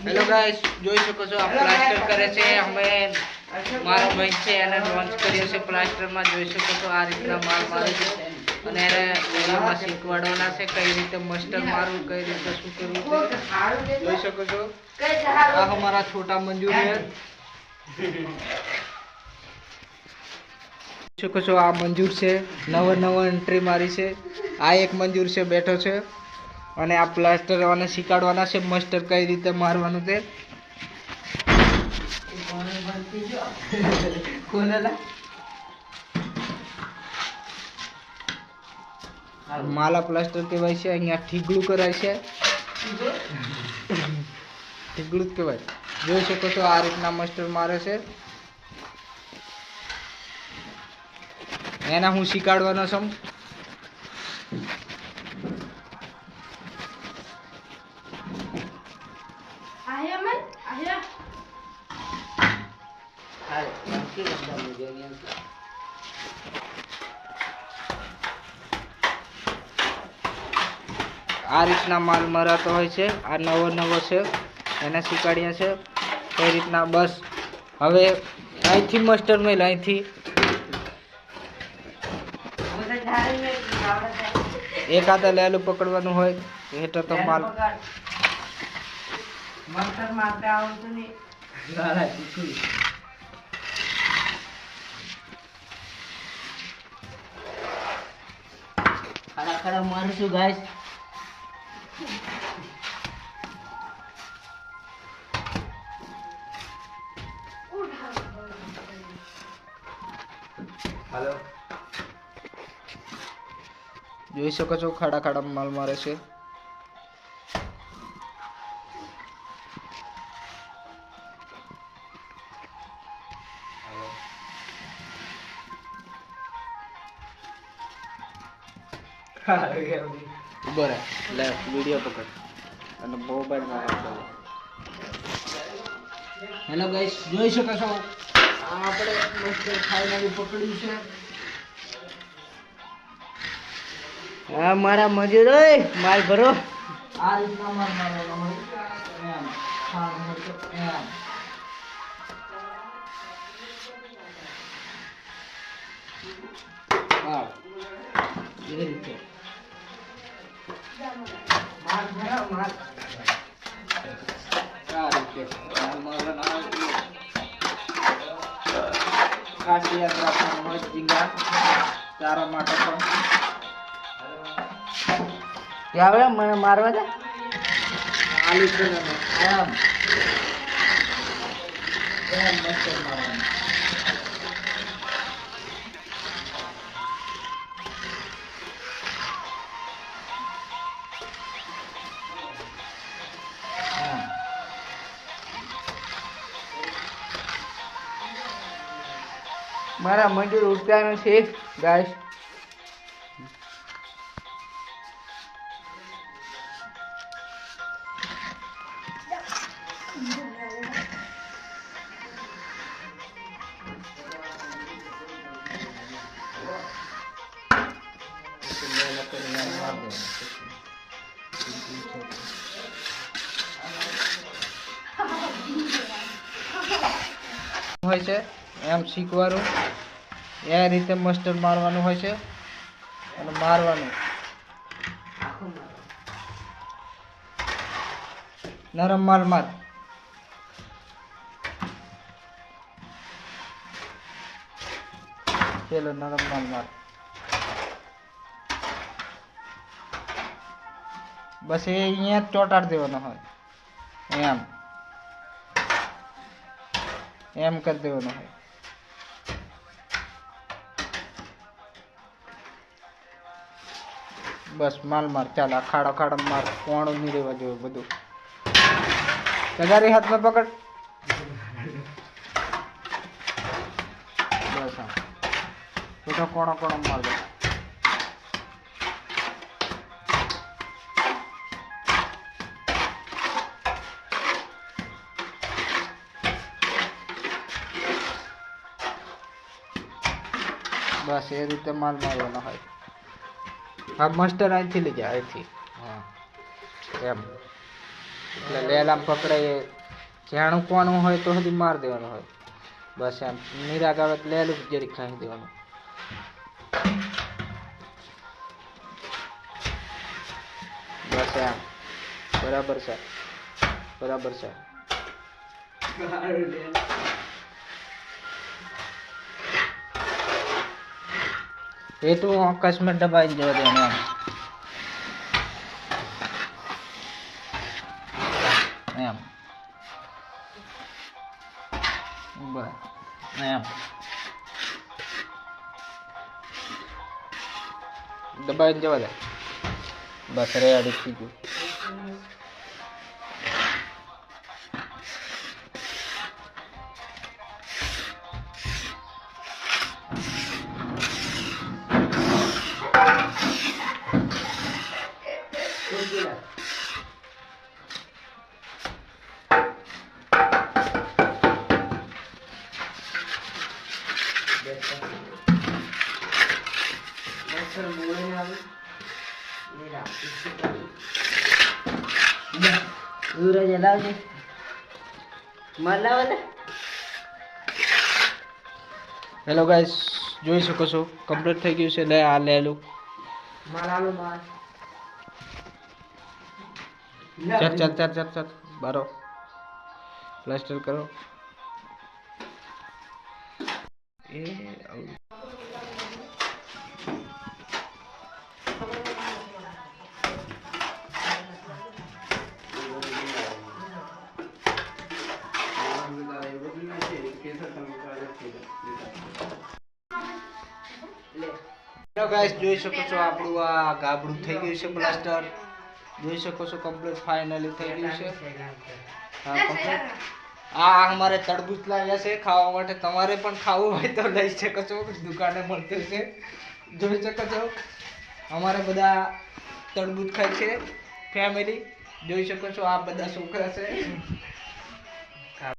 Hello guys, જોઈ શકો છો આ પ્લાસ્ટર કરે છે. અમે મારો ભાઈ છે એને લોન્ચ કર્યો છે પ્લાસ્ટરમાં. જોઈ શકો છો આ રીતના માલ મારે છે અને એને એમાં શીખવાડવાના છે કઈ રીતે મસ્ટર મારવું, કઈ રીતે શું કરવું. જોઈ શકો છો આ હમારા છોટા મંજૂર है. શકો છો આ મંજૂર છે, નવો એન્ટ્રી મારી છે. આ એક મંજૂર છે બેઠો છે અને આ પ્લાસ્ટર અને શીખવાડવાના છે મસ્ટર કઈ રીતે મારવાનું તે. માલા પ્લાસ્ટર કહેવાય છે. અહીંયા ઠીગડું કરાય છે, ઠીગડું જ કહેવાય. જોઈ શકો છો આ રીતના મસ્ટર મારે છે. એના હું શીખવાડવાનો છું. આ રીતના માલ મરાતો હોય છે. આ નવો છે એને શીખવાડ્યા છે કઈ રીતના. બસ હવે અહીંથી મસ્ટર મેલ, અહીંથી એક હાથે લેલું પકડવાનું હોય હેઠળ તો માલ ખડા મારીશું ગાઈસ. હાલો, જોઈ શકો છો ખાડા માલ મારે છે. ઉભો રહે, લે વિડીયો પકડ અને મોબાઈલ માં વાત કરો. હેલો ગાઈસ, જોઈ શકો છો આપણે મસ્ટર ફાઇનલી પકડ્યું છે. હા મારા મજૂર ઓય માલ ભરો. આ રીતના માલ મારવાનો હોય એમ. હા મરતો એમ. હા એ રીતે માલ ભરા માલ આ રીતે માલ મારવાનો હોય. ખાસ યાદ રાખવાનું હોય ઝીંગા ચારા માટે પણ. ત્યાં મને મારવા દે. આલુ છે ને એમ એમ મસ્ત મારવાનું. મારા મજૂર ઉઠાનો છે ગાઈસ. હોય છે એમ શીખવાનું. એ રીતે મસ્ટર મારવાનું હોય છે અને મારવાનું નરમ માલ માર. પેલો નરમ માલ માર. બસ એ અહીંયા ચોટાડ દેવાનો હોય એમ એમ કરી દેવાનું હોય. બસ માલ માર. ચાલ આ ખાડો માર. કોણું નહીં રહેવા જોઈએ બધું. તમારી હાથમાં પકડ. બસ હા બધો કોણો માર દે. બસ એ રીતે માલ મારવાનો હોય. હા મસ્ટર અહીંથી લઈ જાય, અહીંથી. હા એમ એટલે લેલ આમ પકડાય જાણું કોનું હોય તો સુધી માર દેવાનું હોય બસ આમ નિરાગ આવે તો લેલું જરીક ખાઈ દેવાનું બસ આમ બરાબર છે એ તો અકસ્માત દબાઈ જવા દેવાનું એમ બસ એમ દબાઈને જવા દે બસ રેડી થઈ ગયું હેલો ગાઈસ જોઈ શકો છો કમ્પ્લીટ થઈ ગયું છે લે આ લેલું ચાલ બારો પ્લાસ્ટર કરો એ ગાઈસ જોઈ શકો છો આપણું આ ગાબડું થઈ ગયું છે પ્લાસ્ટર જોઈ શકો છો કમ્પ્લીટ ફાઇનલી થઈ ગયું છે હા કમ્પ્લીટ આ અમારે તરબૂચ લાવ્યા છે ખાવા માટે તમારે પણ ખાવું હોય તો લઈ શકો છો દુકાને મળતું છે જોઈ શકો છો અમારે બધા તરબૂચ ખાય છે ફેમિલી જોઈ શકો છો આ બધા છોકરા છે